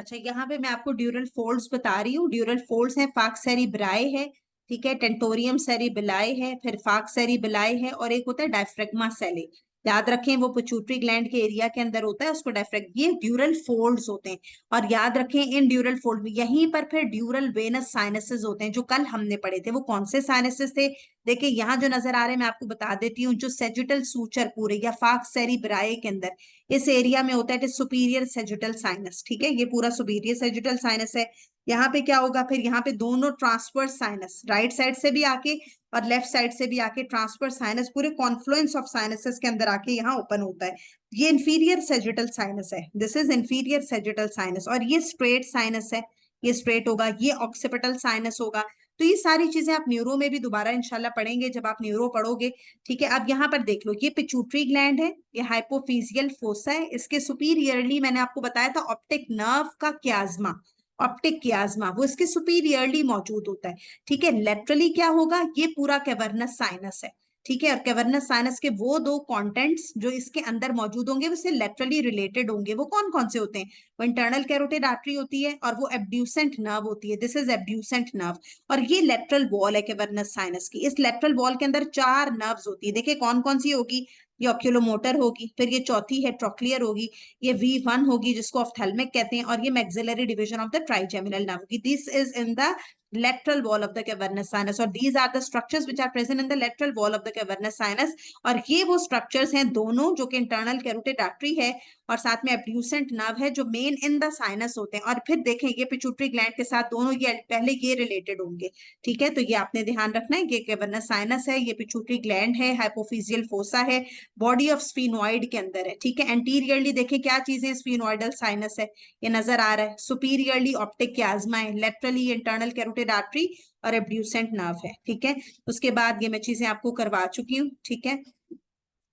अच्छा, यहाँ पे मैं आपको ड्यूरल फोल्ड्स बता रही हूँ। ड्यूरल फोल्ड्स हैं, फाक्स सेरिब्राए है, ठीक है, टेंटोरियम सेरिबेलाए है, फिर फाक्स सेरिबेलाए है, और एक होता है डायफ्रेगमा सेले। याद रखें, वो पिट्यूटरी ग्लैंड के एरिया के अंदर होता है, उसको डायफ्रेग, ये ड्यूरल फोल्ड्स होते हैं। और याद रखें, इन ड्यूरल फोल्ड में यहीं पर फिर ड्यूरल वेनस साइनसेस होते हैं, जो कल हमने पढ़े थे। वो कौन से साइनसेस थे? देखिए यहाँ जो नजर आ रहे हैं, मैं आपको बता देती हूँ। जो सेजिटल सूचर पूरे या फाक्स सेरिब्राए के अंदर इस एरिया में होता है सुपीरियर सेजिटल साइनस, ठीक है, ये पूरा सुपीरियर सेजिटल साइनस है। यहाँ पे क्या होगा फिर? यहाँ पे दोनों ट्रांसवर्स साइनस, राइट साइड से भी आके और लेफ्ट साइड से भी आके, ट्रांसवर्स साइनस पूरे कॉन्फ्लुएंस ऑफ साइनसेस के अंदर आके यहाँ ओपन होता है। ये इंफीरियर सेजिटल साइनस है, this is inferior sagittal sinus. और ये स्ट्रेट साइनस है, ये स्ट्रेट होगा। ये ऑक्सीपिटल साइनस होगा। तो ये सारी चीजें आप न्यूरो में भी दोबारा इंशाल्लाह पढ़ेंगे जब आप न्यूरो पढ़ोगे, ठीक है। अब यहाँ पर देख लो, ये पिट्यूटरी ग्लैंड है, ये हाइपोफिजियल फोसा है, इसके सुपीरियरली मैंने आपको बताया था ऑप्टिक नर्व का क्याज्मा, ऑप्टिक क्याज्मा वो इसके सुपीरियरली मौजूद होता है, ठीक है। लेटरली क्या होगा? ये पूरा कैवर्नस साइनस है, ठीक है। और कैवर्नस साइनस के वो दो कंटेंट्स जो इसके अंदर मौजूद होंगे वो इससे लेटरली रिलेटेड होंगे। वो कौन कौन से होते हैं? वो इंटरनल कैरोटिड आर्टरी होती है, और वो एब्ड्यूसेंट नर्व होती है, दिस इज एब्ड्यूसेंट नर्व। और ये लेटरल वॉल है कैवर्नस साइनस की। इस लेटरल वॉल के अंदर 4 नर्व्स होती है, देखिए कौन कौन सी होगी? ये ऑक्यूलोमोटर होगी, फिर ये चौथी है ट्रोक्लियर होगी, ये V1 होगी जिसको ऑफ्थेल्मिक कहते हैं, और ये maxillary division of the trigeminal nerve होगी। This is in the lateral wall of the cavernous sinus, और these are the structures which are present in the lateral wall of the cavernous sinus। और ये वो structures हैं दोनों जो कि internal carotid artery है और साथ में एब्ड्यूसेंट नर्व है, जो मेन इन द साइनस होते हैं। और फिर देखें, ये पिट्यूटरी ग्लैंड के साथ दोनों ये पहले ये रिलेटेड होंगे, ठीक है। तो ये आपने ध्यान रखना है, ये कैवर्नस साइनस है, ये पिट्यूटरी ग्लैंड है, हाइपोफिजियल फोसा है, बॉडी ऑफ स्फीनोइड के अंदर है, ठीक है। एंटीरियरली देखें क्या चीजें, स्फीनोइडल साइनस है, ये नजर आ रहा है। सुपीरियरली ऑप्टिक क्याज्मा है, लेटरली इंटरनल कैरोटिड आर्टरी और एब्ड्यूसेंट नर्व है, ठीक है। उसके बाद ये मैं चीजें आपको करवा चुकी हूँ, ठीक है।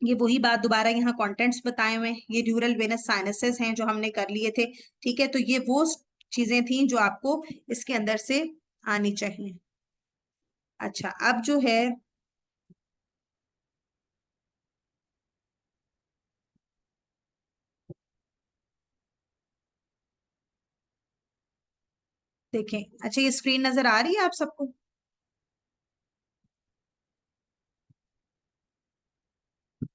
ये वही बात दोबारा यहाँ कंटेंट्स बताए हुए हैं, ये ड्यूरल वेनस साइनसेस हैं जो हमने कर लिए थे, ठीक है। तो ये वो चीजें थी जो आपको इसके अंदर से आनी चाहिए। अच्छा, अब जो है देखें, अच्छा ये स्क्रीन नजर आ रही है आप सबको?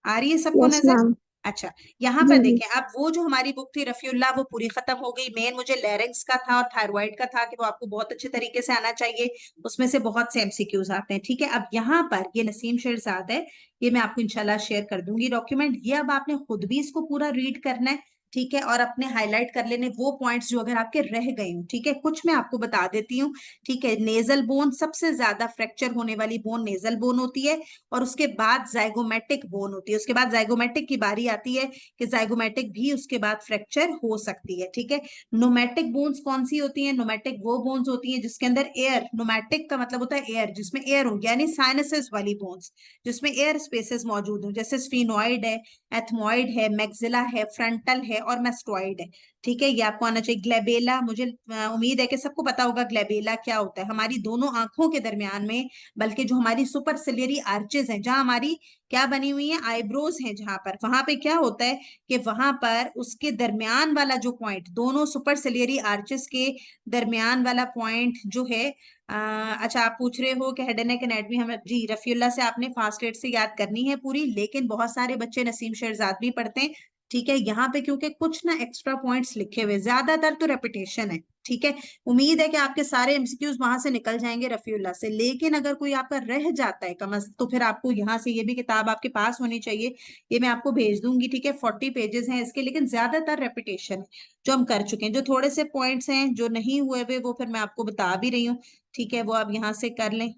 आ रही है सबको यस नजर? मैम। अच्छा, यहाँ पर जी जी। देखें, अब वो जो हमारी बुक थी रफीउल्लाह वो पूरी खत्म हो गई। मेन मुझे लैरिंक्स का था और थायराइड का था कि वो आपको बहुत अच्छे तरीके से आना चाहिए, उसमें से बहुत से एमसीक्यूज आते हैं, ठीक है। अब यहाँ पर ये नसीम शेरजाद है, ये मैं आपको इंशाल्लाह शेयर कर दूंगी डॉक्यूमेंट। ये अब आपने खुद भी इसको पूरा रीड करना है, ठीक है, और अपने हाईलाइट कर लेने वो पॉइंट्स जो अगर आपके रह गए हो, ठीक है। कुछ मैं आपको बता देती हूँ, ठीक है। नेजल बोन सबसे ज्यादा फ्रैक्चर होने वाली बोन नेजल बोन होती है, और उसके बाद जाइगोमेटिक बोन होती है। उसके बाद जाइगोमेटिक की बारी आती है कि जाइगोमेटिक भी उसके बाद फ्रैक्चर हो सकती है, ठीक है। नोमैटिक बोन्स कौन सी होती हैं? नोमैटिक वो बोन्स होती हैं जिसके अंदर एयर, नोमैटिक का मतलब होता है एयर, जिसमें एयर हो, यानी साइनसेस वाली बोन्स जिसमें एयर स्पेसेस मौजूद हो, जैसे स्फीनोइड है, एथमोइड है, मैक्सिला है, फ्रंटल है और मेस्टोइड है, ठीक है। ये आपको आना चाहिए। ग्लेबेला, मुझे उम्मीद है कि सबको पता होगा ग्लेबेला क्या होता है। हमारी दोनों आंखों के दरमियान में, बल्कि जो हमारी सुपरसिलियरी आर्चेज हैं, जहां हमारी क्या बनी हुई है, आईब्रोज हैं, जहां पर, वहां पे क्या होता है कि वहां पर उसके दरमियान वाला जो पॉइंट, दोनों सुपरसिलियरी आर्चेस के दरमियान वाला पॉइंट जो है, अच्छा आप पूछ रहे हो कि हेड एंड नेक एनाटमी हम, जी रफीउल्लाह से आपने फास्ट एड से याद करनी है पूरी, लेकिन बहुत सारे बच्चे नसीम शेरजाद भी पढ़ते हैं, ठीक है। यहाँ पे क्योंकि कुछ ना एक्स्ट्रा पॉइंट्स लिखे हुए, ज्यादातर तो रेपिटेशन है, ठीक है। उम्मीद है कि आपके सारे एमसीक्यूज वहां से निकल जाएंगे रफीउल्लाह से, लेकिन अगर कोई आपका रह जाता है कम तो फिर आपको यहाँ से, ये भी किताब आपके पास होनी चाहिए, ये मैं आपको भेज दूंगी, ठीक है। 40 पेजेस हैं इसके, लेकिन ज्यादातर रेपिटेशन है जो हम कर चुके हैं। जो थोड़े से पॉइंट्स हैं जो नहीं हुए हुए वो फिर मैं आपको बता भी रही हूँ, ठीक है, वो आप यहाँ से कर लें।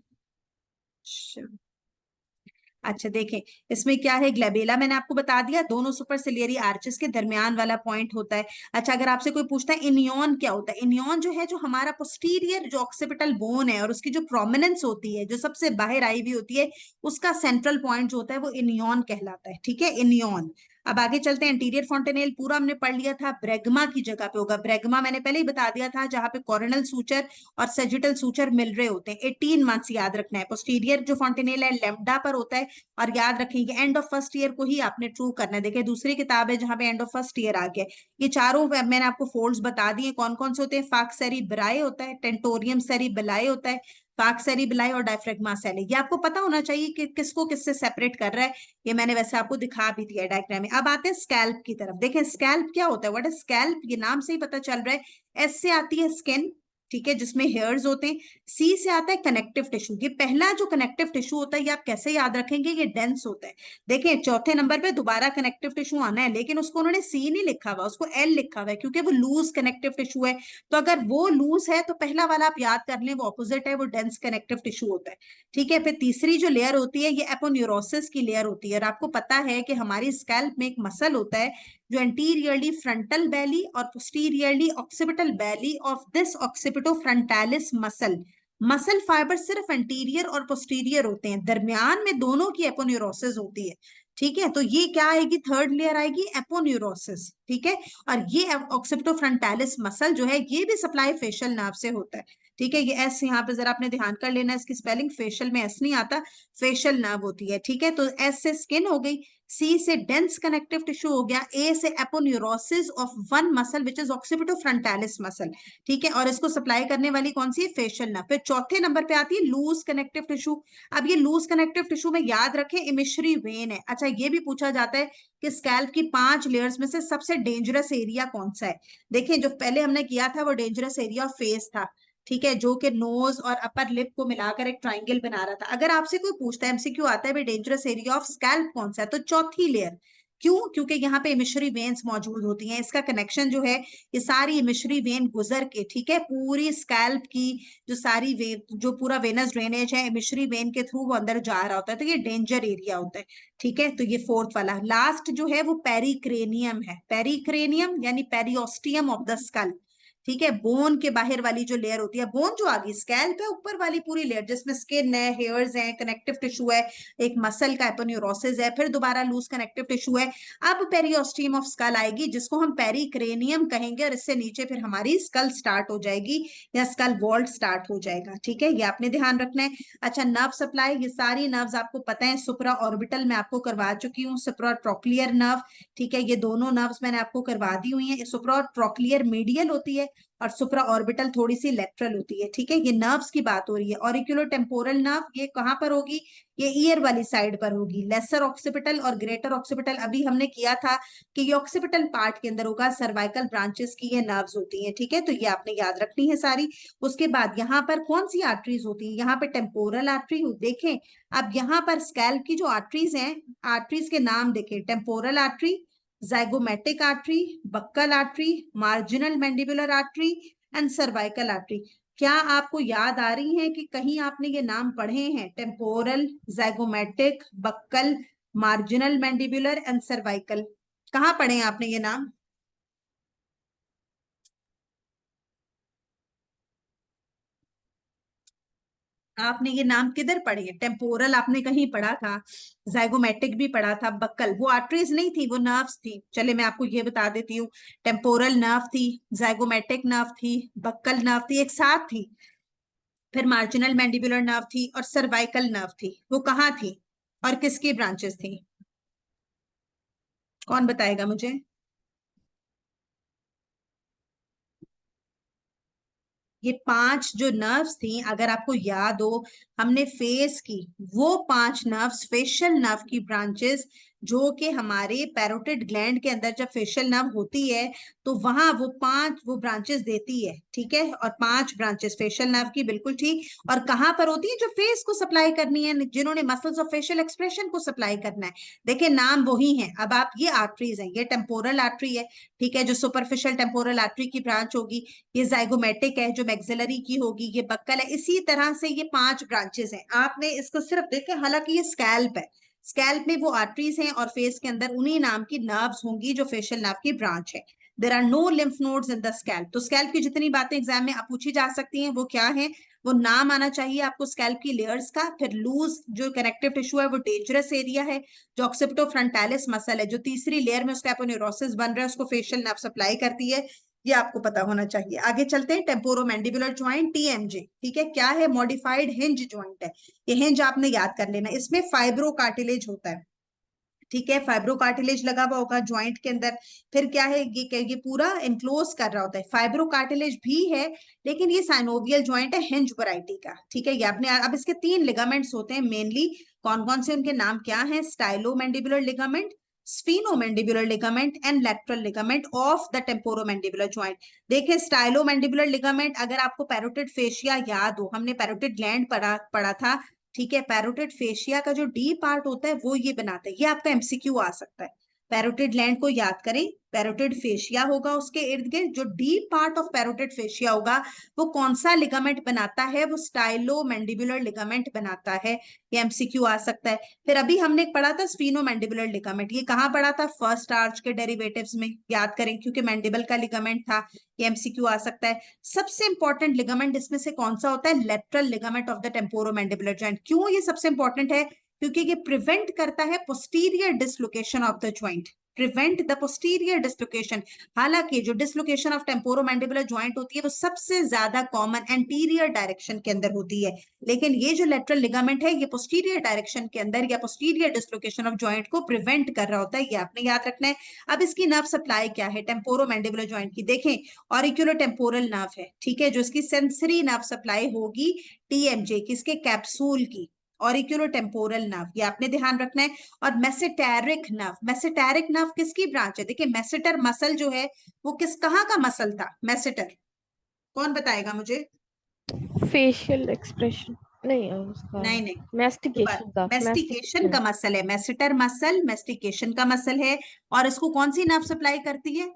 अच्छा देखें, इसमें क्या है, ग्लेबेला मैंने आपको बता दिया, दोनों सुपरसिलियरी आर्चेस के दरमियान वाला पॉइंट होता है। अच्छा, अगर आपसे कोई पूछता है इनियन क्या होता है, इनियन जो है, जो हमारा पोस्टीरियर जो ऑक्सीपिटल बोन है और उसकी जो प्रोमिनेंस होती है, जो सबसे बाहर आई हुई होती है, उसका सेंट्रल पॉइंट जो होता है वो इनियन कहलाता है, ठीक है, इनियन। अब आगे चलते हैं। एंटीरियर फॉन्टेनेल पूरा हमने पढ़ लिया था, ब्रेगमा की जगह पे होगा। ब्रेगमा मैंने पहले ही बता दिया था, जहां पे कॉर्नल सूचर और सेजिटल सूचर मिल रहे होते हैं। 18 मंथ्स याद रखना है। पोस्टीरियर जो फॉन्टेनेल है लेम्डा पर होता है, और याद रखेंगे एंड ऑफ फर्स्ट ईयर को ही आपने ट्रू करना है। देखिए दूसरी किताब है जहां पे एंड ऑफ फर्स्ट ईयर आ गया। ये चारों मैंने आपको फोल्ड्स बता दिए कौन कौन से होते हैं। फाक सेरिब्राए होता है, टेंटोरियम सेरिबेलाए होता है, फाक सेरिबेलाए और डायफ्रेगमा सेले। ये आपको पता होना चाहिए कि किसको किससे सेपरेट कर रहा है। ये मैंने वैसे आपको दिखा भी दिया डायग्राम में। अब आते हैं स्कैल्प की तरफ। देखें स्कैल्प क्या होता है, व्हाट इज स्कैल्प, ये नाम से ही पता चल रहा है। एस से आती है स्किन, ठीक है, जिसमें हेयर्स होते हैं। सी से आता है कनेक्टिव टिश्यू। ये पहला जो कनेक्टिव टिश्यू होता है ये आप कैसे याद रखेंगे, ये डेंस होता है। देखें चौथे नंबर पे दोबारा कनेक्टिव टिश्यू आना है, लेकिन उसको उन्होंने सी नहीं लिखा हुआ, उसको एल लिखा हुआ है, क्योंकि वो लूज कनेक्टिव टिश्यू है। तो अगर वो लूज है तो पहला वाला आप याद कर लें, वो ऑपोजिट है, वो डेंस कनेक्टिव टिश्यू होता है। ठीक है, फिर तीसरी जो लेयर होती है ये एपोन्यूरोसिस की लेयर होती है। और आपको पता है कि हमारी स्कैल्प में एक मसल होता है जो एंटीरियरली फ्रंटल बैली और posteriorly occipital belly of this occipito frontalis muscle. Muscle fibre सिर्फ एंटीरियर और पोस्टीरियर होते हैं, दरमियान में दोनों की एपोन्यूरोसिस होती है। ठीक है, तो ये क्या आएगी, थर्ड लेयर आएगी एपोन्यूरोसिस। ठीक है, और ये ऑक्सिपिटो फ्रंटालिस मसल जो है ये भी सप्लाई फेशियल नर्व से होता है। ठीक है, ये एस यहाँ पे जरा आपने ध्यान कर लेना, इसकी स्पेलिंग फेशियल में एस नहीं आता, फेशियल नर्व होती है। ठीक है, तो एस से स्किन हो गई, सी से डेंस कनेक्टिव टिश्यू हो गया, ए से aponeurosis of one muscle which is occipito frontalis muscle. ठीक है, और इसको सप्लाई करने वाली कौन सी है, फेशियल नर्व। फिर चौथे नंबर पे आती है लूज कनेक्टिव टिश्यू। अब ये लूज कनेक्टिव टिश्यू में याद रखें इमिशरी वेन है। अच्छा, ये भी पूछा जाता है कि स्कैल्प की 5 लेयर्स में से सबसे डेंजरस एरिया कौन सा है। देखें जो पहले हमने किया था वो डेंजरस एरिया ऑफ फेस था। ठीक है, जो कि नोज और अपर लिप को मिलाकर एक ट्राइंगल बना रहा था। अगर आपसे कोई पूछता है, एमसीक्यू आता है भाई डेंजरस एरिया ऑफ स्कैल्प कौन सा है, तो चौथी लेयर। क्यों, क्योंकि यहाँ पे इमिशरी वेन्स मौजूद होती हैं। इसका कनेक्शन जो है ये सारी इमिशरी वेन गुजर के, ठीक है, पूरी स्कैल्प की जो सारी जो पूरा वेनस ड्रेनेज है इमिशरी वेन के थ्रू वो अंदर जा रहा होता है, तो ये डेंजर एरिया होता है। ठीक है, तो ये फोर्थ वाला लास्ट जो है वो पेरिक्रेनियम है। पेरिक्रेनियम यानी पेरियोस्टियम ऑफ द स्कल। ठीक है, बोन के बाहर वाली जो लेयर होती है, बोन जो आ गई, स्कैल्प है ऊपर वाली पूरी लेयर जिसमें स्किन है, हेयर्स है, कनेक्टिव टिश्यू है, एक मसल का एपोन्यूरोसिस है, फिर दोबारा लूज कनेक्टिव टिश्यू है। अब पेरियोस्टियम ऑफ स्कल आएगी जिसको हम पेरिक्रेनियम कहेंगे, और इससे नीचे फिर हमारी स्कल स्टार्ट हो जाएगी या स्कल वॉल्ट स्टार्ट हो जाएगा। ठीक है, ये आपने ध्यान रखना है। अच्छा, नर्व सप्लाई, ये सारी नर्व्स आपको पता है। सुप्रा ऑर्बिटल में आपको करवा चुकी हूँ, सुप्रा ट्रोक्लियर नर्व। ठीक है, ये दोनों नर्व्स मैंने आपको करवा दी हुई है। सुप्रा ट्रोक्लियर मीडियल होती है और सुप्रा ऑर्बिटल थोड़ी सी लेटरल होती है। ठीक है, ये नर्व्स की बात हो रही है। ऑरिकुलो टेम्पोरल नर्व ये कहां पर होगी, ये ईयर वाली साइड पर होगी। लेसर ऑक्सिपिटल और ग्रेटर ऑक्सिपिटल अभी हमने किया था कि ये ऑक्सिपिटल पार्ट के अंदर होगा, सर्वाइकल ब्रांचेस की ये नर्व्स होती हैं। ठीक है, तो ये आपने याद रखनी है सारी। उसके बाद यहाँ पर कौन सी आर्टरीज होती है, यहाँ पे टेम्पोरल आर्टरी देखें। अब यहाँ पर स्कैल्प की जो आर्टरीज हैं, आर्टरीज के नाम देखें, temporal artery, zygomatic artery, buccal artery, marginal mandibular artery and cervical artery. क्या आपको याद आ रही है कि कहीं आपने ये नाम पढ़े हैं, temporal, zygomatic, buccal, marginal mandibular and cervical, कहाँ पढ़े हैं आपने ये नाम? आपने ये नाम किधर पढ़े हैं? टेम्पोरल आपने कहीं पढ़ा था, जाइगोमेटिक भी पढ़ा था, बक्कल वो आर्टरीज नहीं थी, वो नर्व्स थी। चले मैं आपको ये बता देती हूँ, टेम्पोरल नर्व थी, जाइगोमेटिक नर्व थी, बक्कल नर्व थी, एक साथ थी। फिर मार्जिनल मैंडिबुलर नर्व थी और सर्वाइकल नर्व थी। वो कहाँ थी और किसकी ब्रांचेस थी, कौन बताएगा मुझे? ये 5 जो नर्व्स थी, अगर आपको याद हो, हमने फेस की वो 5 नर्व्स, फेशियल नर्व की ब्रांचेस, जो कि हमारे पैरोटिड ग्लैंड के अंदर जब फेशियल नर्व होती है तो वहां वो 5 वो ब्रांचेस देती है। ठीक है, और 5 ब्रांचेस फेशियल नर्व की, बिल्कुल ठीक। और कहाँ पर होती है, जो फेस को सप्लाई करनी है, जिन्होंने मसल्स ऑफ फेशियल एक्सप्रेशन को सप्लाई करना है। देखिए नाम वही है। अब आप ये आर्टरीज हैं, ये टेम्पोरल आर्टरी है, ठीक है, जो सुपरफिशियल टेम्पोरल आर्टरी की ब्रांच होगी। ये जाइगोमेटिक है जो मैक्सिलरी की होगी, ये बक्कल है। इसी तरह से ये 5 ब्रांचेस हैं। आपने इसको सिर्फ देखे, हालांकि ये स्कैल्प है, स्कैल्प में वो आर्टरीज हैं और फेस के अंदर उन्हीं नाम की नर्व्स होंगी जो फेशियल नर्व की ब्रांच है। There are no lymph nodes in the scalp. तो स्कैल्प की जितनी बातें एग्जाम में आप पूछी जा सकती हैं वो क्या है, वो नाम आना चाहिए आपको स्कैल्प की लेयर्स का। फिर लूज जो कनेक्टिव टिश्यू है वो डेंजरस एरिया है। जो ऑक्सिपिटोफ्रंटालिस मसल है जो तीसरी लेयर में उसका एपोन्यूरोसिस बन रहा है उसको फेशियल नर्व सप्लाई करती है, ये आपको पता होना चाहिए। आगे चलते हैं, टेम्पोरोमैंडिबुलर ज्वाइंट टीएमजे, ठीक है, क्या है? मॉडिफाइड हिंज ज्वाइंट है। ये हिंज आपने याद कर लेना, इसमें फाइब्रो कार्टिलेज होता है, ठीक है, फाइब्रो कार्टिलेज लगा हुआ होगा ज्वाइंट के अंदर। फिर क्या है, ये पूरा इनक्लोज कर रहा होता है, फाइब्रो कार्टिलेज भी है, लेकिन ये साइनोवियल ज्वाइंट है हिंज वैरायटी का, ठीक है। ये आपने, अब इसके 3 लिगामेंट्स होते हैं मेनली, कौन कौन से उनके नाम क्या है? Stylomandibular ligament, sphenomandibular ligament and lateral ligament of the temporomandibular joint. देखिए स्टाइलोमैंडिबुलर लिगामेंट, अगर आपको पैरोटिड फेशिया याद हो, हमने पैरोटिड ग्लैंड पढ़ा था, ठीक है, पैरोटिड फेशिया का जो डी पार्ट होता है वो ये बनाता है, ये आपका एमसीक्यू आ सकता है। पैरोटिड ग्लैंड को याद करें, पैरोटिड फेशिया होगा, उसके इर्द गिर्द जो deep part of parotid fascia होगा वो कौन सा लिगामेंट बनाता है? वो स्टाइलोमैंडिबुलर लिगामेंट बनाता है, ये एमसीक्यू आ सकता है। फिर अभी हमने पढ़ा था स्फीनोमैंडिबुलर लिगामेंट, ये कहाँ पढ़ा था? फर्स्ट आर्च के डेरिवेटिव्स में, याद करें, क्योंकि मैंडिबल का लिगामेंट था, ये एमसीक्यू आ सकता है। सबसे इंपॉर्टेंट लिगामेंट इसमें से कौन सा होता है? Lateral ligament of the temporomandibular joint. क्यों ये सबसे इंपॉर्टेंट है? क्योंकि ये प्रिवेंट करता है posterior dislocation of the joint, prevent the posterior dislocation. हालांकि जो डिसलोकेशन ऑफ टेम्पोरोमैंडिबुलर ज्वाइंट होती है वो सबसे ज्यादा कॉमन एंटीरियर डायरेक्शन के अंदर होती है, लेकिन ये जो लेटरल लिगामेंट है ये पोस्टीरियर डायरेक्शन के अंदर या पोस्टीरियर डिसलोकेशन ऑफ ज्वाइंट को प्रिवेंट कर रहा होता है, ये आपने याद रखना है। अब इसकी नर्व सप्लाई क्या है टेम्पोरोमैंडिबुलर ज्वाइंट की? देखें, ऑरिक्यूलो टेम्पोरल नर्व है, ठीक है, जो इसकी सेंसरी नर्व सप्लाई होगी टीएमजे किसके? कैप्सूल की, ऑरिक्यूलो टेम्पोरल नर्व, ये आपने ध्यान रखना है। और मेसेटेरिक नर्व, मेसेटेरिक नर्व किसकी ब्रांच है? देखिए मेसेटर मसल जो है वो कहाँ का मसल था? मेसेटर, कौन बताएगा मुझे? फेशियल एक्सप्रेशन नहीं, उसका नहीं नहीं, मैस्टिकेशन का, मेस्टिकेशन का मसल है, मेसेटर मसल मेस्टिकेशन का मसल है। और इसको कौन सी नर्व सप्लाई करती है?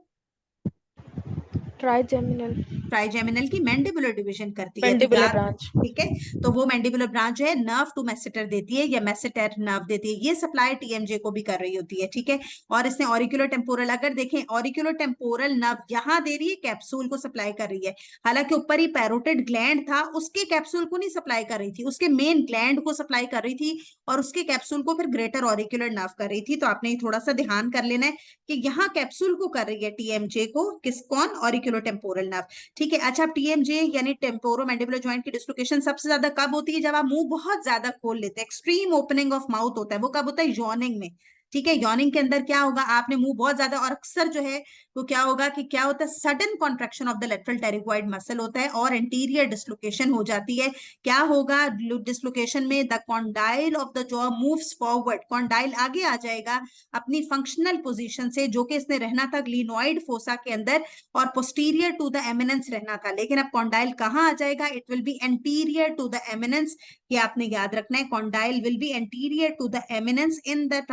ट्राइजेमिनल, ट्राइजेमिनल की मैंडिबुलर डिवीजन करती है, तो मैंडिबुलर याद, ब्रांच। ठीक है, तो वो मैंडिबुलर ब्रांच है, नर्व टू मेसेटर देती है या मेसेटर नर्व देती है, ये सप्लाई टीएमजे को भी कर रही होती है, ठीक है। और इसने ऑरिकुलर टेम्पोरल, अगर देखें ऑरिकुलर टेम्पोरल नर्व यहाँ दे रही है, कैप्सूल को सप्लाई कर रही है, हालांकि ऊपर ही पैरोटिड ग्लैंड था, उसके कैप्सूल को नहीं सप्लाई कर रही थी, उसके मेन ग्लैंड को सप्लाई कर रही थी, और उसके कैप्सूल को फिर ग्रेटर ऑरिकुलर नर्व कर रही थी। तो आपने थोड़ा सा ध्यान कर लेना है कि यहाँ कैप्सूल को कर रही है टीएमजे को, किस, कौन? ऑरिकुलर टेम्पोरल नर्व, ठीक है। अच्छा, टीएमजे यानी टेम्पोरोमैंडिबुलर ज्वाइंट की डिस्लोकेशन सबसे ज्यादा कब होती है? जब आप मुंह बहुत ज्यादा खोल लेते हैं, एक्सट्रीम ओपनिंग ऑफ माउथ होता है, वो कब होता है? यॉर्निंग में, ठीक है। यॉर्निंग के अंदर क्या होगा? आपने मुंह बहुत ज्यादा, और अक्सर जो है वो क्या होगा कि क्या होता है? Sudden contraction of the lateral pterygoid muscle होता है और एंटीरियर डिस्लोकेशन हो जाती है। क्या होगा डिस्लोकेशन में? The condyle of the jaw moves forward, condyle आगे आ जाएगा अपनी फंक्शनल पोजीशन से, जो कि इसने रहना था ग्लिनोइड फोसा के अंदर और पोस्टीरियर टू द एमिनेंस रहना था, लेकिन अब कॉन्डाइल कहाँ आ जाएगा? It will be anterior to the eminence, ये आपने याद रखना है, condyle will be anterior to the eminence in the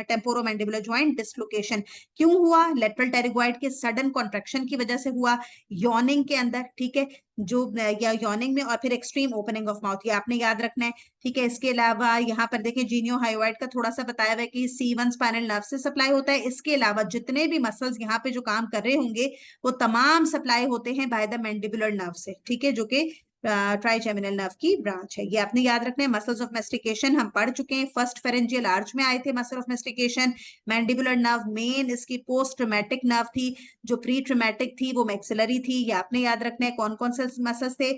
temporomandibular joint dislocation. क्यों हुआ? लेटरल टेरिगोइड के सडन कॉन्ट्रैक्शन की वजह से हुआ, यॉर्निंग के अंदर, ठीक है, जो या यॉर्निंग में, और फिर एक्सट्रीम ओपनिंग ऑफ माउथ, ये आपने याद रखना है, ठीक है। इसके अलावा यहाँ पर देखिए जीनियो हाइवाइड का थोड़ा सा बताया हुआ है कि C1 स्पाइनल नर्व से सप्लाई होता है। इसके अलावा जितने भी मसल्स यहाँ पे जो काम कर रहे होंगे वो तमाम सप्लाई होते हैं बाय द मैंडिबुलर नर्व से, ठीक है, जो कि ट्राइजेमिनल नर्व की ब्रांच है, ये आपने याद रखना है। मसल्स ऑफ मेस्टिकेशन हम पढ़ चुके हैं, फर्स्ट फेरेंजियल आर्च में आए थे muscle of mastication. Mandibular nerve main इसकी पोस्ट ट्रमेटिक नर्व थी, जो प्री ट्रमेटिक थी वो मैक्सिलरी थी, ये आपने याद रखना है। कौन कौन से मसल्स थे?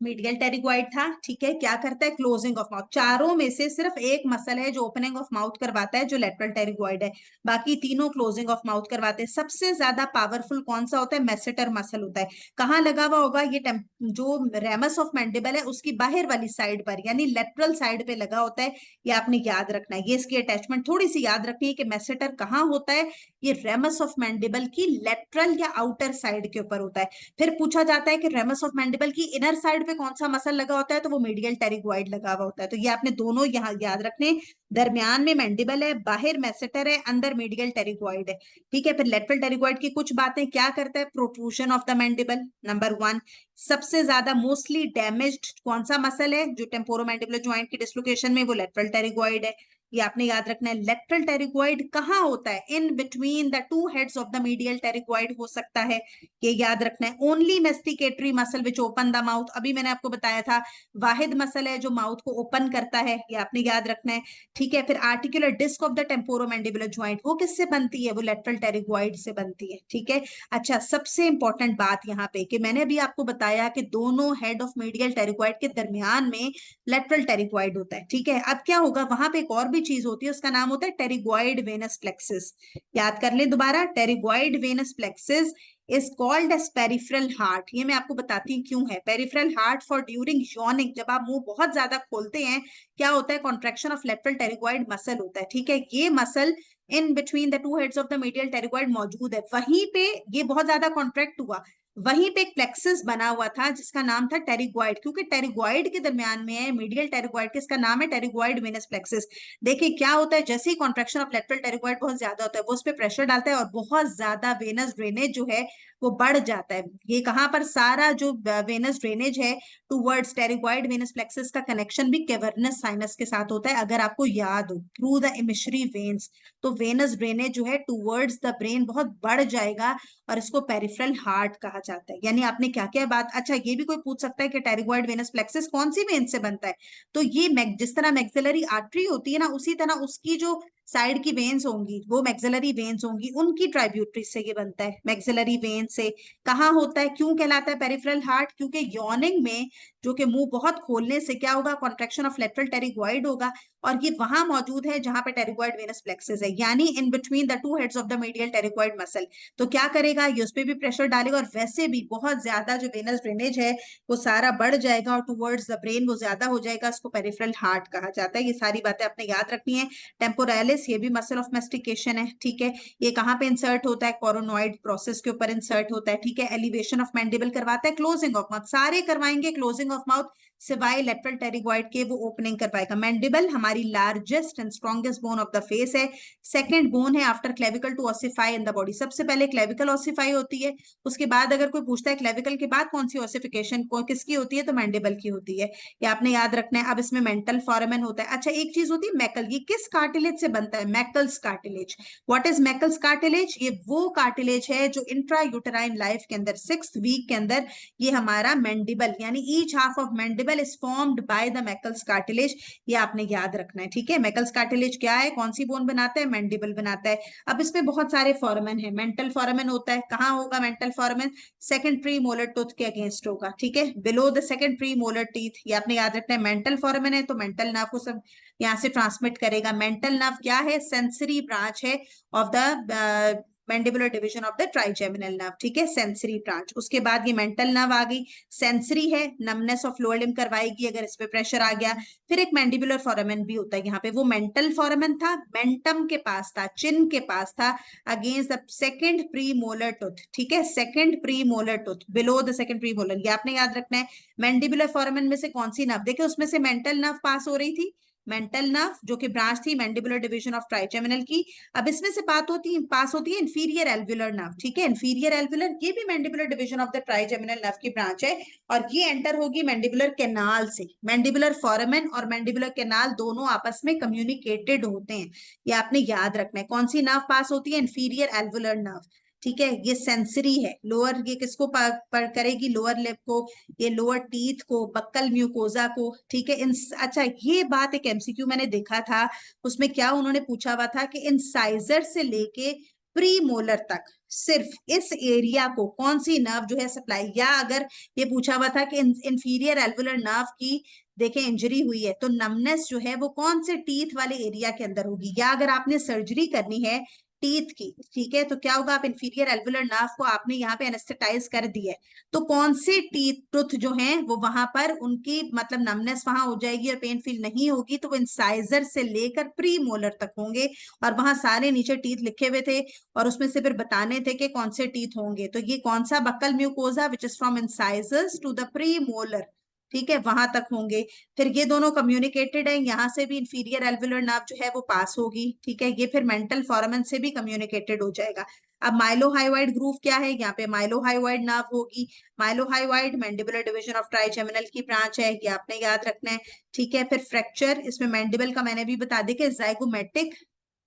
मीडियल टेरिगोइड था, ठीक है, क्या करता है? Closing of mouth. चारों में से सिर्फ एक मसल है जो ओपनिंग ऑफ माउथ करवाता है, जो लेटरल टेरिगोइड है, बाकी तीनों क्लोजिंग ऑफ माउथ करवाते हैं। सबसे ज्यादा पावरफुल कौन सा होता है? मेसेटर मसल होता है। कहाँ लगा हुआ होगा ये? जो रेमस ऑफ मैंडिबल है उसकी बाहर वाली साइड पर, यानी लेटरल साइड पे लगा होता है, ये आपने याद रखना है। ये इसकी अटैचमेंट थोड़ी सी याद रखनी है कि मेसेटर कहाँ होता है, ये रेमस ऑफ मैंडिबल की लेटरल या आउटर साइड के ऊपर होता है। फिर पूछा जाता है कि रेमस ऑफ मैंडिबल की इनर साइड पे कौन सा मसल लगा होता है, तो वो मीडियल टेरिगोइड लगा हुआ होता है। तो ये आपने दोनों यहाँ याद रखने, दरमियान में मैंडिबल है, बाहर मेसेटर है, अंदर मीडियल टेरिगोइड है, ठीक है। फिर लेटरल टेरिगोइड की कुछ बातें, क्या करता है? Protrusion of the mandible, number 1। सबसे ज्यादा मोस्टली डैमेज्ड कौन सा मसल है जो टेम्पोरोमैंडिबुलर ज्वाइंट की डिस्लोकेशन में? वो लेटरल टेरिगोइड है, ये आपने याद रखना है। लेटरल टेरिगोइड कहाँ होता है? In between the two heads of the medial pterygoid हो सकता है, ये याद रखना है। Only masticatory muscle which open the mouth, अभी मैंने आपको बताया था वाहिद मसल है जो माउथ को ओपन करता है, ये आपने याद रखना है, ठीक है। फिर articular disc of the temporomandibular joint, वो किससे बनती है? वो लेटरल टेरिगोइड से बनती है, ठीक है। अच्छा, सबसे इंपॉर्टेंट बात यहाँ पे कि मैंने अभी आपको बताया कि दोनों हेड ऑफ मीडियल टेरिगोइड के दरमियान में लेटरल टेरिगोइड होता है, ठीक है। अब क्या होगा, वहां पे एक और भी चीज होती है, उसका नाम होता है टेरिगोइड वेनस प्लेक्सिस। याद कर ले दोबारा, pterygoid venous plexus is called as peripheral heart. ये मैं आपको बताती हूँ क्यों है peripheral heart. For during yawning, जब आप मुंह बहुत ज्यादा खोलते हैं, क्या होता है? Contraction of lateral pterygoid muscle होता है, ठीक है। ये muscle in between the two heads of the medial pterygoid मौजूद है, वहीं पे ये बहुत ज्यादा कॉन्ट्रैक्ट हुआ, वहीं पे एक प्लेक्सिस बना हुआ था जिसका नाम था टेरिगोइड, क्योंकि टेरिगोइड के दरमियान में है मीडियल टेरिगोइड के, इसका नाम है टेरिगोइड वेनस प्लेक्सिस। देखिए क्या होता है, जैसे ही कॉन्ट्रेक्शन ऑफ लेटरल टेरिगोइड बहुत ज्यादा होता है, वो उस पर प्रेशर डालता है और बहुत ज्यादा वेनस ड्रेनेज जो है वो बढ़ जाता है। ये कहां पर? सारा जो वेनस ड्रेनेज है टूवर्ड्स टेरिगोइड वेनस प्लेक्सिस का कनेक्शन भी कैवर्नस साइनस के साथ होता है, अगर आपको याद हो, थ्रू द इमिशरी वेन्स। तो वेनस ड्रेनेज जो है टूवर्ड्स द ब्रेन बहुत बढ़ जाएगा और इसको पेरिफेरल हार्ट कहा जाता है। यानी आपने क्या क्या बात, अच्छा ये भी कोई पूछ सकता है कि टेरिगोइड वेनस प्लेक्सिस कौन सी वेन से बनता है? तो ये जिस तरह मैक्सिलरी आर्टरी होती है ना, उसी तरह उसकी जो साइड की वेन्स होंगी वो मैक्सिलरी वेन्स होंगी, उनकी ट्राइब्यूटरी से ये बनता है, मैक्सिलरी वेन से। कहाँ होता है? क्यों कहलाता है पेरिफेरल हार्ट? क्योंकि यॉर्निंग में, जो कि मुंह बहुत खोलने से क्या होगा, कॉन्ट्रेक्शन ऑफ लेटरल टेरिगोइड होगा, और ये वहां मौजूद है जहां पे टेरिगोइड वेनस प्लेक्सिस है, यानी in between the two heads of the medial pterygoid muscle. तो क्या करेगा ये? उस पर भी प्रेशर डालेगा, और वैसे भी बहुत ज्यादा जो वेनस ड्रेनेज है वो सारा बढ़ जाएगा और टुवर्ड्स द ब्रेन वो ज्यादा हो जाएगा, इसको पेरिफेरल हार्ट कहा जाता है। ये सारी बातें आपने याद रखनी है। टेम्पोरालिस, ये भी मसल ऑफ मेस्टिकेशन है, ठीक है। ये कहाँ पे इंसर्ट होता है? कोरोनॉइड प्रोसेस के ऊपर इंसर्ट होता है, ठीक है। एलिवेशन ऑफ मैंडिबल करवाता है, क्लोजिंग ऑफ माउथ सारे करवाएंगे, क्लोजिंग ऑफ माउथ सिवाय लेटरल टेरिगोइड के, वो ओपनिंग कर पाएगा। मैंडिबल हमारी largest and strongest bone of the face है, सेकंड बोन है after clavicle to ossify in the body. सबसे पहले क्लेविकल ऑसिफाई होती है, उसके बाद अगर कोई पूछता है क्लेविकल के बाद कौन सी ऑसिफिकेशन किसकी होती है, तो मैंडिबल की होती है, ये आपने याद रखना है। अब इसमें मेंटल फोरामेन होता है। अच्छा एक चीज होती है मैकल, ये किस कार्टिलेज से बनता है? Meckel's cartilage. What is Meckel's cartilage? ये वो कार्टिलेज है जो इंट्रा यूटेराइन लाइफ के अंदर 6th वीक के अंदर, ये हमारा मैंडिबल यानी each half of mandible is formed by the Meckel's cartilage, ये आपने याद रखना है, ठीक है। मैकल्स कार्टिलेज क्या है? कौन सी बोन बनाता है? मैंडिबल बनाता है। अब इसमें बहुत सारे फोरामेन है। मेंटल फोरामेन होता है, कहाँ होगा mental foramen? Second pre molar tooth के अगेंस्ट होगा, ठीक है, below the second pre molar teeth, ये आपने याद रखना है। मेंटल फोरामेन है तो मेंटल नर्व को सब यहाँ से ट्रांसमिट करेगा। मेंटल नर्व क्या है? सेंसरी ब्रांच है of the mandibular division of the trigeminal nerve, ठीक है, सेंसरी ब्रांच। उसके बाद ये मेंटल नर्व आ गई, सेंसरी है, नमनेस ऑफ लोअर लिम्ब करवाएगी अगर इस पे प्रेशर आ गया। फिर एक मैंडिबुलर फोरामेन भी होता है यहाँ पे, वो मेंटल फोरामेन था, मेंटम के पास था, चिन के पास था, against the second pre molar tooth, ठीक है, second pre molar tooth, below the second pre molar, ये आपने याद रखना है। मैंडिबुलर फोरामेन में से कौन सी नर्व, देखिए उसमें से मेंटल नर्व पास हो रही थी, मेंटल नर्व जो कि ब्रांच थी मैंडिबुलर डिवीजन ऑफ ट्राइजेमिनल की। अब इसमें से पास होती है इंफीरियर एल्वुलर नर्व, ठीक है, इंफीरियर एल्वुलर, ये भी mandibular division of the trigeminal nerve की ब्रांच है, और ये एंटर होगी मैंडिबुलर कैनाल से। मैंडिबुलर फोरामेन और मैंडिबुलर कैनाल दोनों आपस में कम्युनिकेटेड होते हैं, ये आपने याद रखना है। कौन सी नर्व पास होती है? इंफीरियर एल्वुलर नर्व, ठीक है। ये सेंसरी है, लोअर, ये किसको पर करेगी? लोअर लिप को, ये लोअर टीथ को, बक्कल म्यूकोजा को, ठीक है। इन अच्छा ये बात एक एमसीक्यू मैंने देखा था, उसमें क्या उन्होंने पूछा हुआ था कि इंसाइजर से लेके प्री मोलर तक सिर्फ इस एरिया को कौन सी नर्व जो है सप्लाई, या अगर ये पूछा हुआ था कि इंफीरियर एल्वुलर नर्व की देखें इंजरी हुई है तो नमनेस जो है वो कौन से टीथ वाले एरिया के अंदर होगी, या अगर आपने सर्जरी करनी है टीथ की, ठीक है, तो क्या होगा, आप इंफीरियर एल्वुलर नर्व को आपने यहाँ पे एनेस्थेटाइज कर दिया है, तो कौन से टीथ टूथ जो हैं वो वहां पर उनकी मतलब नमनेस वहां हो जाएगी और पेन फील नहीं होगी, तो वो इंसाइजर से लेकर प्री मोलर तक होंगे, और वहां सारे नीचे टीथ लिखे हुए थे और उसमें से फिर बताने थे कि कौन से टीथ होंगे। तो ये कौन सा? Buccal mucosa which is from incisors to the premolar, ठीक है, वहां तक होंगे। फिर ये दोनों कम्युनिकेटेड है, यहाँ से भी इंफीरियर एल्वुलर नर्व जो है वो पास होगी। ठीक है, ये फिर मेंटल फोरामेन से भी कम्युनिकेटेड हो जाएगा। अब माइलोहाइवाइड ग्रूव क्या है, यहाँ पे माइलोहाइवाइड नर्व होगी। Mylohyoid mandibular division of trigeminal की ब्रांच है, ये आपने याद रखना है। ठीक है, फिर फ्रैक्चर, इसमें मैंडिबल का मैंने भी बता दिया कि जाइगोमेटिक,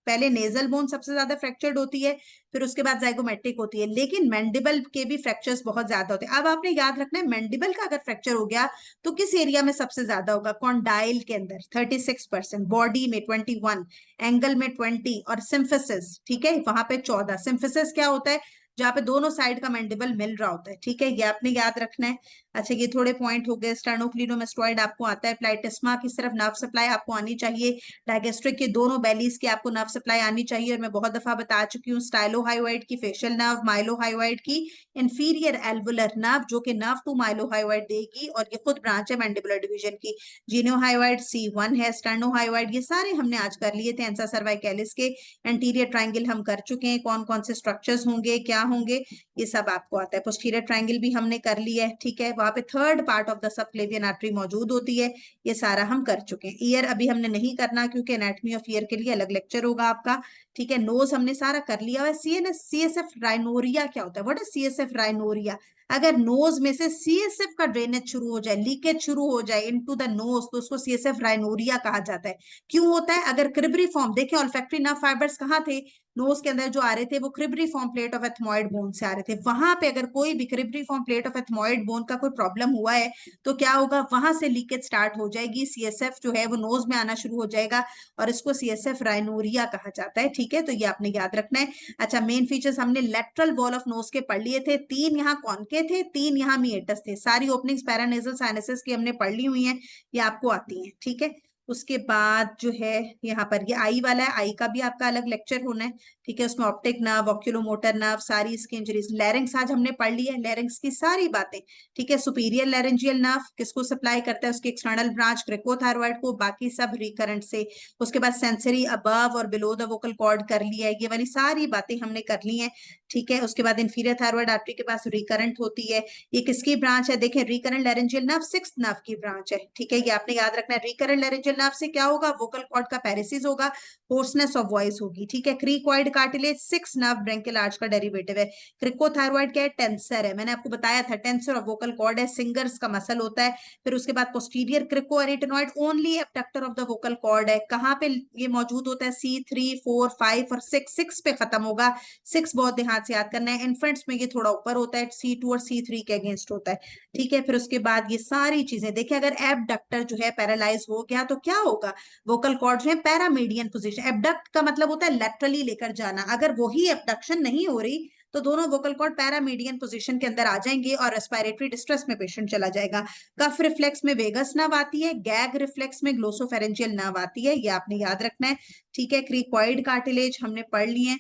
पहले नेजल बोन सबसे ज्यादा फ्रैक्चर्ड होती है, फिर उसके बाद जाइगोमेट्रिक होती है, लेकिन मैंडिबल के भी फ्रैक्चर्स बहुत ज्यादा होते हैं। अब आपने याद रखना है मैंडिबल का अगर फ्रैक्चर हो गया तो किस एरिया में सबसे ज्यादा होगा, कॉन्डाइल के अंदर 36%, बॉडी में 21, एंगल में 20, और सिम्फिसिस, ठीक है, वहां पे 14। सिम्फिसिस क्या होता है, जहाँ पे दोनों साइड का मैंडिबल मिल रहा होता है। ठीक है, ये आपने याद रखना है। अच्छा, ये थोड़े पॉइंट हो गए। स्टर्नोक्लिनोमेस्टोइड आपको आता है, प्लाइटिस्मा की सिर्फ नर्व सप्लाई आपको आनी चाहिए, डायगेस्ट्रिक के दोनों बेलीज की आपको नर्व सप्लाई आनी चाहिए, और मैं बहुत दफा बता चुकी हूँ, स्टाइलोहाइवाइड की फेशियल नर्व, माइलोहाइवाइड की इंफीरियर एल्वुलर नर्व, जो कि नर्व टू माइलोहाइवाइड देगी, और ये खुद ब्रांच है मैंडिबुलर डिवीजन की। जीनोहाइवाइड C1 है, स्टर्नोहाइवाइड, ये सारे हमने आज कर लिए थे। एंसा सर्वाइकैलिस के एंटीरियर ट्राइंगल हम कर चुके हैं, कौन कौन से स्ट्रक्चर्स होंगे, क्या होंगे, ये सब आपको आता है। पोस्टीरियर ट्राइंगल भी हमने कर लिया है। ठीक है, वहां पे third part of the subclavian artery मौजूद होती है, ये सारा हम कर चुके हैं। ईयर अभी हमने नहीं करना, क्योंकि एनाटॉमी ऑफ ईयर के लिए अलग लेक्चर होगा आपका। ठीक है, नोज हमने सारा कर लिया है। CSF राइनोरिया क्या होता है, व्हाट इज CSF राइनोरिया? अगर नोज में से CSF का ड्रेनेज शुरू हो जाए, लीकेज शुरू हो जाए इनटू द नोज, तो उसको CSF राइनोरिया कहा जाता है। क्यों होता है? अगर क्रिबरी फॉर्म देखें, ऑल्फैक्टरी नर्व फाइबर्स कहाँ थे, नोज के अंदर जो आ रहे थे, वो cribriform plate of ethmoid bone से आ रहे थे। वहां पे अगर कोई भी cribriform plate of ethmoid bone का कोई प्रॉब्लम हुआ है, तो क्या होगा, वहां से लीकेज स्टार्ट हो जाएगी, CSF जो है वो नोज में आना शुरू हो जाएगा, और इसको CSF राइनोरिया कहा जाता है। ठीक है, तो ये आपने याद रखना है। अच्छा, मेन फीचर्स हमने लेटरल वॉल ऑफ नोज के पढ़ लिए थे, 3 यहाँ कॉनके थे, 3 यहाँ मीएटस थे। सारी ओपनिंग्स पैरानेजल साइनसेस की हमने पढ़ ली हुई हैं, ये आपको आती हैं। ठीक है, उसके बाद जो है यहाँ पर ये आई वाला है, आई का भी आपका अलग लेक्चर होना है। ठीक है, उसमें ऑप्टिक नर्व, ऑक्यूलोमोटर नर्व, सारी इसकी इंजरीज। लैरिंग्स आज हमने पढ़ ली है, लैरिंग्स की सारी बातें। ठीक है, सुपीरियर लैरेंजियल नर्व किसको सप्लाई करता है, उसकी एक्सटर्नल ब्रांच क्रिकोथायरॉइड को, बाकी सब रिकरेंट से। उसके बाद सेंसरी अबव और बिलो द वोकल कॉर्ड कर लिया है, ये वाली सारी बातें हमने कर ली हैं। ठीक है, उसके बाद इंफीरियर थायरॉइड आर्टरी के पास रिकरेंट होती है, ये किसकी ब्रांच है, देखें, recurrent laryngeal nerve 6th nerve की ब्रांच है। ठीक है, ये आपने याद रखना है। रिकरेंट लैरेंजियल नर्व से क्या होगा, वोकल कॉर्ड का पैरेसिस होगा, होर्सनेस ऑफ वॉइस होगी। ठीक है, cricoid cartilage 6 nerve branchial arch का डेरिवेटिव है। क्रिकोथायरॉइड क्या है, टेंसर है, मैंने आपको बताया था, टेंसर ऑफ वोकल कॉर्ड है, सिंगर्स का मसल होता है। फिर उसके बाद posterior cricoarytenoid only abductor of the vocal cord है, कहाँ पे ये मौजूद होता है, C3, 4, 5 और 6, 6 पे खत्म होगा। 6 बहुत ध्यान से याद करना है, इन्फेंट्स में ये थोड़ा ऊपर होता है, C2 और C3 के अगेंस्ट होता है। ठीक है, फिर उसके बाद ये सारी चीजें देखिए, अगर एबडक्टर जो है पैरालाइज हो गया तो क्या होगा, वोकल कॉर्ड जो है पैरामीडियन पोजीशन, एबडक्ट का मतलब होता है लेटरली लेकर जाना, अगर वही एबडक्शन नहीं हो रही तो दोनों वोकल कॉर्ड पैरामीडियन पोजीशन के अंदर आ जाएंगे, और रेस्पिरेटरी डिस्ट्रेस में पेशेंट चला जाएगा। कफ रिफ्लेक्स में वेगस नर्व आती है, गैग रिफ्लेक्स में ग्लोसोफेरेंजियल नर्व आती है, ये आपने याद रखना है। ठीक है, क्रीकॉइड कार्टिलेज हमने पढ़ लिए हैं।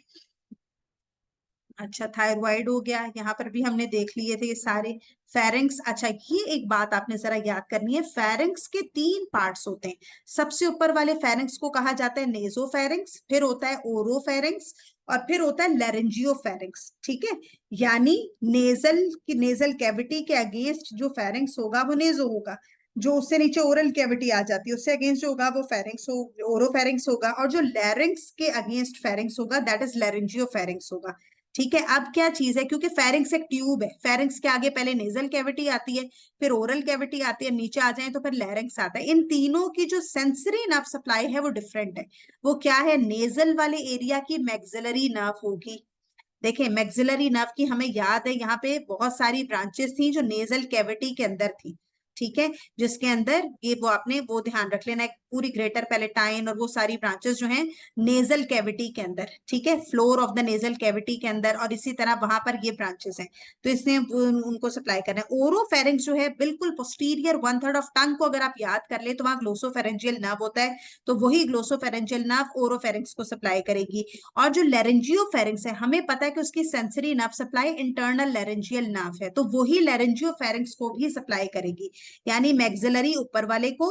अच्छा, थायराइड हो गया, यहाँ पर भी हमने देख लिए थे ये सारे। फेरिंग्स, अच्छा ये एक बात आपने जरा याद करनी है, फेरिंग्स के 3 पार्ट्स होते हैं। सबसे ऊपर वाले फेरिंग्स को कहा जाता है नेजोफेरिंग्स, फिर होता है ओरोफेरिंग्स, और फिर होता है लेरेंजियोफेरिंग्स। ठीक है, यानी नेजल की, नेजल कैविटी के अगेंस्ट जो फेरिंग्स होगा वो नेजो होगा, जो उससे नीचे ओरल कैविटी आ जाती है उससे अगेंस्ट जो होगा वो फेरिंग्स हो, ओरोफेरिंग्स होगा, और जो लैरिंग्स के अगेंस्ट फेरिंग्स होगा दैट इज लेरेंजियोफेरिंग्स होगा। ठीक है, अब क्या चीज है, क्योंकि फेरिंग्स एक ट्यूब है, फेरिंग्स के आगे पहले नेजल कैविटी आती है, फिर ओरल कैविटी आती है, नीचे आ जाए तो फिर लैरिंग्स आता है। इन तीनों की जो सेंसरी नर्व सप्लाई है वो डिफरेंट है। वो क्या है, नेजल वाले एरिया की मैक्सिलरी नर्व होगी। देखिए, मैक्सिलरी नर्व की हमें याद है, यहाँ पे बहुत सारी ब्रांचेस थी जो नेजल कैविटी के अंदर थी। ठीक है, जिसके अंदर ये वो आपने वो ध्यान रख लेना है, पूरी ग्रेटर पैलेटाइन और वो सारी ब्रांचेस जो हैं नेजल कैविटी के अंदर। ठीक है, floor of the nasal cavity के अंदर, और इसी तरह वहां पर ये ब्रांचेस हैं, तो इसने उनको सप्लाई करना है। ओरोफेरिंग्स जो है बिल्कुल पोस्टीरियर 1/3 ऑफ टंग को अगर आप याद कर ले तो वहां ग्लोसोफेरेंजियल नर्व होता है, तो वही ग्लोसोफेरेंजियल नर्व ओरोफेरिंग्स को सप्लाई करेगी। और जो लेरेंजियोफेरिंग्स है, हमें पता है कि उसकी sensory nerve supply internal laryngeal nerve है, तो वही लेरेंजियोफेरिंग्स को भी सप्लाई करेगी, यानी मैक्सिलरी ऊपर वाले को,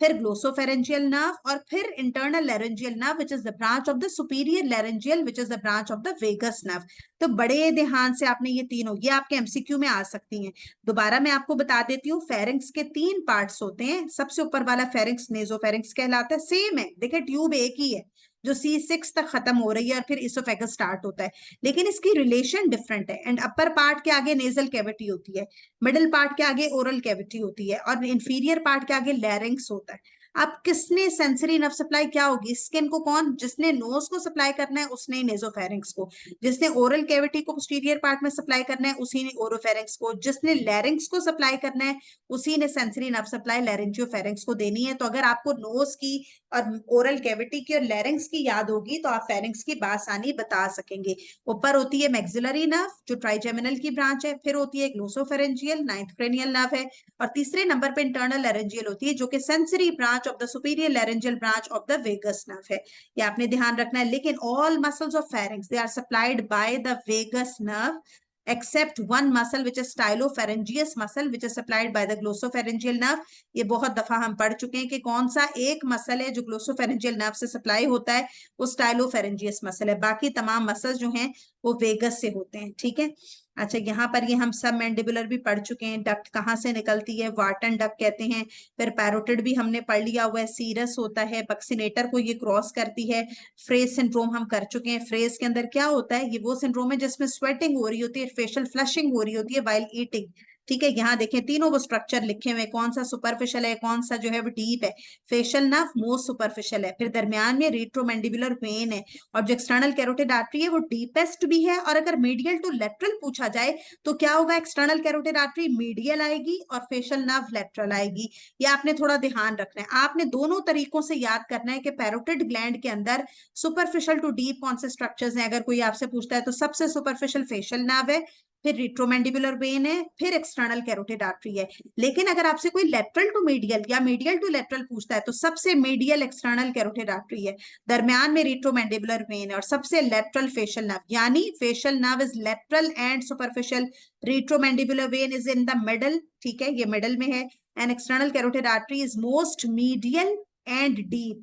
फिर ग्लोसोफेरेंजियल नर्व और फिर internal laryngeal nerve which is the branch of the superior laryngeal which is the branch of the vagus nerve. तो बड़े ध्यान से आपने ये तीनों, ये आपके एमसीक्यू में आ सकती हैं। दोबारा मैं आपको बता देती हूँ, फेरिंक्स के 3 पार्ट्स होते हैं। सबसे ऊपर वाला फेरिंक्स नेजोफेरिंक्स कहलाता है, सेम है, देखिए ट्यूब एक ही है जो C6 तक खत्म हो रही है और फिर इसोफेगस स्टार्ट होता है, लेकिन इसकी रिलेशन डिफरेंट है। एंड अपर पार्ट के आगे नेजल कैविटी होती है, मिडिल पार्ट के आगे ओरल कैविटी होती है और इंफीरियर पार्ट के आगे लैरिंक्स होता है। अब किसने सेंसरी नर्व सप्लाई क्या होगी स्किन को, कौन, जिसने नोज को सप्लाई करना है उसने नेजोफेरिंक्स को, जिसने ओरल कैविटी को पोस्टीरियर पार्ट में सप्लाई करना है उसी ने ओरोफेरिंक्स को, जिसने लैरिंक्स को सप्लाई करना है उसी ने सेंसरी नर्व सप्लाई लैरिंजियोफेरिंक्स को देनी है। तो अगर आपको नोज की और ओरल कैविटी की और लैरिंक्स की याद होगी तो आप फेरिंक्स की बासानी बता सकेंगे। ऊपर होती है मैक्सिलरी नर्व जो ट्राइजेमिनल की ब्रांच है, फिर होती है ग्लोसोफेरेंजियल 9th क्रेनियल नर्व है, और तीसरे नंबर पे इंटरनल लैरेंजियल होती है जो कि sensory branch of the superior laryngeal branch of the vagus nerve है। ये आपने ध्यान रखना है। लेकिन all muscles of pharynx they are supplied by the vagus nerve except one muscle which is stylopharyngeus muscle which is supplied by the glossopharyngeal nerve। ये बहुत दफा हम पढ़ चुके हैं कि कौन सा एक मसल है जो ग्लोसोफेरेंजियल नर्व से सप्लाई होता है, वो स्टाइलोफेरेंजियस मसल है। बाकी तमाम मसल्स जो हैं वो वेगस से होते हैं, ठीक है। अच्छा, यहाँ पर ये हम सब मैंडिबुलर भी पढ़ चुके हैं, डक्ट कहाँ से निकलती है, वार्टन डक्ट कहते हैं। फिर पैरोटिड भी हमने पढ़ लिया हुआ है, सीरस होता है, बक्सिनेटर को ये क्रॉस करती है। फ्रेज सिंड्रोम हम कर चुके हैं। फ्रेज के अंदर क्या होता है, ये वो सिंड्रोम है जिसमें स्वेटिंग हो रही होती है, फेशियल फ्लशिंग हो रही होती है वाइल ईटिंग, ठीक है। यहाँ देखें तीनों वो स्ट्रक्चर लिखे हुए, कौन सा सुपरफिशियल है, कौन सा जो है वो डीप है। फेशियल नर्व मोस्ट सुपरफिशियल है, फिर दरमियान में रेट्रोमैंडिबुलर वेन है, और जो एक्सटर्नल कैरोटिड आर्टरी है वो डीपेस्ट भी है। और अगर मीडियल टू लेटरल पूछा जाए तो क्या होगा, एक्सटर्नल कैरोटिड आर्टरी मीडियल आएगी और फेशियल नर्व लेटरल आएगी। ये आपने थोड़ा ध्यान रखना है। आपने दोनों तरीकों से याद करना है कि पैरोटिड ग्लैंड के अंदर सुपरफिशियल टू डीप कौन से स्ट्रक्चर्स हैं। अगर कोई आपसे पूछता है तो सबसे सुपरफिशियल फेशियल नर्व है, फिर रिट्रोमैंडिबुलर वेन है, फिर एक्सटर्नल कैरोटिड आर्टरी है। लेकिन अगर आपसे कोई लेटरल टू मीडियल या मीडियल टू लेटरल पूछता है तो सबसे मीडियल एक्सटर्नल कैरोटिड आर्टरी है, दरमियान में रिट्रोमैंडिबुलर वेन है, और सबसे लेटरल फेशियल नर्व, यानी facial nerve is lateral and superficial, retromandibular vein is in the middle, ठीक है, ये मिडल में है, and external carotid artery is most medial and deep,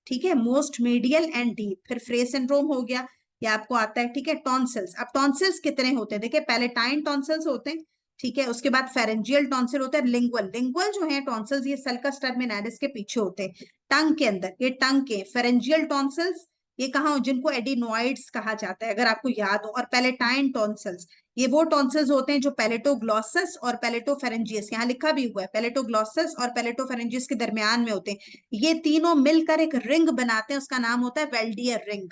ठीक है, मोस्ट मीडियल एंड डीप। फिर फ्रेज सिंड्रोम हो गया, ये आपको आता है, ठीक है। टॉन्सिल्स, अब टॉन्सिल्स कितने होते हैं, देखिए पैलेटाइन टॉन्सिल्स होते हैं, ठीक है, उसके बाद फेरेंजियल टॉन्सिल होता है, लिंगुअल, लिंगुअल जो है टॉन्सिल्स ये सल्कस टर्मिनालिस के पीछे होते हैं, टंग के अंदर, ये टंग के फेरेंजियल टॉन्सिल्स, ये कहाँ हो, जिनको एडिनोइड्स कहा जाता है अगर आपको याद हो। और पैलेटाइन टॉन्सिल्स, ये वो टॉन्सिल्स होते हैं जो पैलेटोग्लॉसस और पैलेटोफेरेंजियस, यहाँ लिखा भी हुआ है, पैलेटोग्लॉसस और पैलेटोफेरेंजियस के दरमियान में होते हैं। ये तीनों मिलकर एक रिंग बनाते हैं, उसका नाम होता है वेल्डियर रिंग।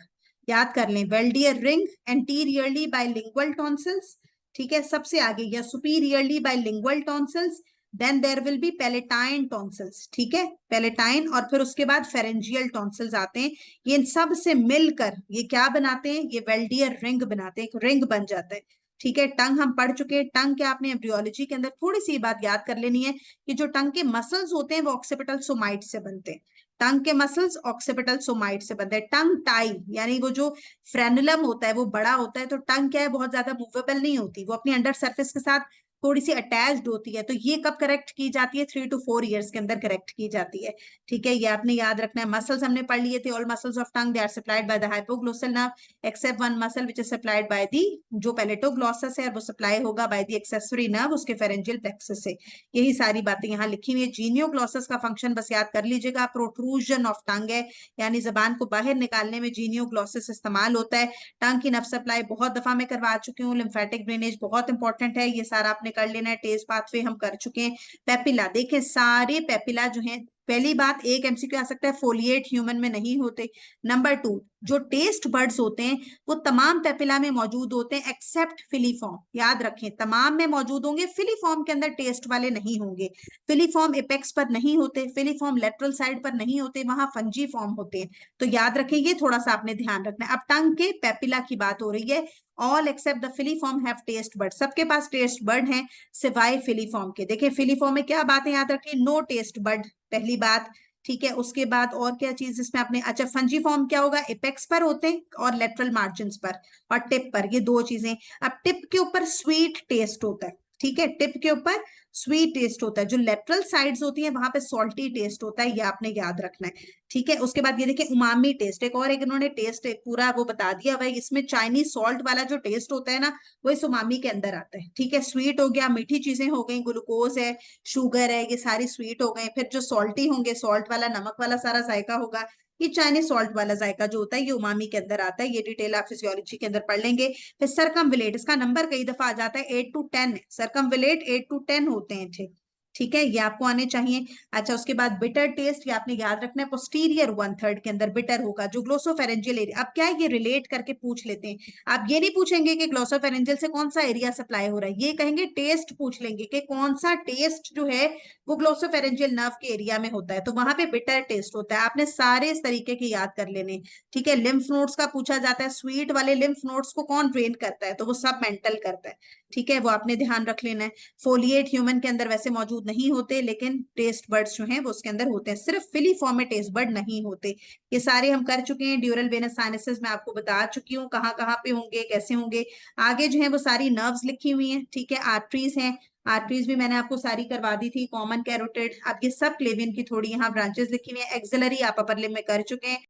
याद कर लें, Waldeyer ring anteriorly bilingual tonsils, ठीक है, सबसे आगे, या superiorly bilingual tonsils, then there will be palatine tonsils, ठीक है, पैलेटाइन, और फिर उसके बाद फेरेंजियल टॉन्सिल्स आते हैं। ये इन सब से मिलकर ये क्या बनाते हैं, ये वेल्डियर रिंग बनाते हैं, एक रिंग बन जाता है, ठीक है। टंग हम पढ़ चुके हैं। टंग के आपने एम्ब्रियोलॉजी के अंदर थोड़ी सी बात याद कर लेनी है कि जो टंग के मसल्स होते हैं वो ऑक्सीपिटल सोमाइट से बनते हैं, टंग के मसल्स ऑक्सीपिटल सोमाइट से बनते हैं। टंग टाई यानी वो जो फ्रेनुलम होता है वो बड़ा होता है, तो टंग क्या है, बहुत ज्यादा मूवेबल नहीं होती, वो अपनी अंडर सरफेस के साथ थोड़ी सी अटैच्ड होती है। तो ये कब करेक्ट की जाती है, 3 to 4 ईयर्स के अंदर करेक्ट की जाती है, ठीक है। ये आपने याद रखना है। मसल्स हमने पढ़ लिए थे, all muscles of tongue they are supplied by the hypoglossal nerve except one muscle which is supplied by the, जो पैलेटोग्लॉसस है वो सप्लाई होगा बाय द एक्सेसरी नर्व उसके फेरेंजियल प्लेक्सस से। यही सारी बातें यहाँ लिखी हुई है। जीनियोग्लॉसस का फंक्शन बस याद कर लीजिएगा, प्रोट्रूजन ऑफ टंग है, यानी जबान को बाहर निकालने में जीनियोग्लॉसस इस्तेमाल होता है। टंग की नर्व सप्लाई बहुत दफा मैं करवा चुकी हूँ। लिम्फेटिक ड्रेनेज बहुत इंपॉर्टेंट है, ये सारा आपने कर लेना है। टेस्ट पाथवे हम कर चुके हैं। पेपिला, देखें सारे पेपिला जो हैं, पहली बात एक एमसीक्यू आ सकता है, फोलिएट ह्यूमन में नहीं होते। नंबर 2, जो टेस्ट बर्ड्स होते हैं वो तमाम पेपिला में मौजूद होते हैं एक्सेप्ट फिलीफॉर्म, याद रखें तमाम में मौजूद होंगे, फिलीफॉर्म के अंदर टेस्ट वाले नहीं होंगे। फिलीफॉर्म एपेक्स पर नहीं होते, फिलीफॉर्म लेटरल साइड पर नहीं होते, वहां फंजी फॉर्म होते हैं। तो याद रखें, ये थोड़ा सा आपने ध्यान रखना है। अब टंग के पेपिला की बात हो रही है। All except the filiform have taste bud, सबके पास टेस्ट बर्ड हैं सिवाय फिलीफॉर्म के। देखिए फिलीफॉर्म में क्या बातें याद रखिए, नो टेस्ट बर्ड, पहली बात, ठीक है। उसके बाद और क्या चीज इसमें आपने, अच्छा फंजी फॉर्म क्या होगा, एपेक्स पर होते हैं और लेटरल मार्जिन पर और टिप पर, ये दो चीजें। अब टिप के ऊपर स्वीट टेस्ट होता है, ठीक है, टिप के ऊपर स्वीट टेस्ट होता है, जो लेटरल साइड्स होती है वहां पे सॉल्टी टेस्ट होता है, ये आपने याद रखना है। ठीक है, उसके बाद ये देखिए उमामी टेस्ट, एक और एक इन्होंने टेस्ट एक पूरा वो बता दिया भाई, इसमें चाइनीज सॉल्ट वाला जो टेस्ट होता है ना वो इस उमामी के अंदर आता है। ठीक है, स्वीट हो गया, मीठी चीजें हो गई, ग्लूकोज है, शुगर है, ये सारी स्वीट हो गए। फिर जो सॉल्टी होंगे, सॉल्ट वाला, नमक वाला सारा जायका होगा, ये चाइनीज सॉल्ट वाला जायका जो होता है ये उमामी के अंदर आता है। ये डिटेल आप फिजियोलॉजी के अंदर पढ़ लेंगे। फिर सरकमविलेट, इसका नंबर कई दफा आ जाता है 8 to 10, सरकमविलेट 8 to 10 होते हैं। ठीक, ठीक है, ये आपको आने चाहिए। अच्छा, उसके बाद बिटर टेस्ट, ये आपने याद रखना है, पोस्टीरियर 1/3 के अंदर बिटर होगा, जो ग्लोसोफेरेंजियल एरिया। अब क्या है, ये रिलेट करके पूछ लेते हैं। आप ये नहीं पूछेंगे कि ग्लोसोफेरेंजियल से कौन सा एरिया सप्लाई हो रहा है, ये कहेंगे टेस्ट पूछ लेंगे कि कौन सा टेस्ट जो है वो ग्लोसोफेरेंजियल नर्व के एरिया में होता है, तो वहां पे बिटर टेस्ट होता है। आपने सारे इस तरीके के याद कर लेने। ठीक है, लिम्फ नोड्स का पूछा जाता है, स्वीट वाले लिम्फ नोड्स को कौन ड्रेन करता है, तो वो सब मेंटल करता है। ठीक है, वो आपने ध्यान रख लेना है। फोलिएट ह्यूमन के अंदर वैसे मौजूद नहीं होते, लेकिन टेस्ट बर्ड्स जो हैं वो उसके अंदर होते हैं, सिर्फ फिलीफॉर्म में टेस्ट बर्ड नहीं होते। ये सारे हम कर चुके हैं। ड्यूरल वेनस साइनसेस मैं आपको बता चुकी हूँ कहाँ कहाँ पे होंगे, कैसे होंगे। आगे जो है वो सारी नर्व्स लिखी हुई हैं। ठीक है, आर्टरीज हैं, आर्टरीज भी मैंने आपको सारी करवा दी थी, कॉमन कैरोटिड। अब ये सब क्लेवियन की थोड़ी यहाँ ब्रांचेस लिखी हुई है। एक्सिलरी आप अपर लिम्ब में कर चुके हैं।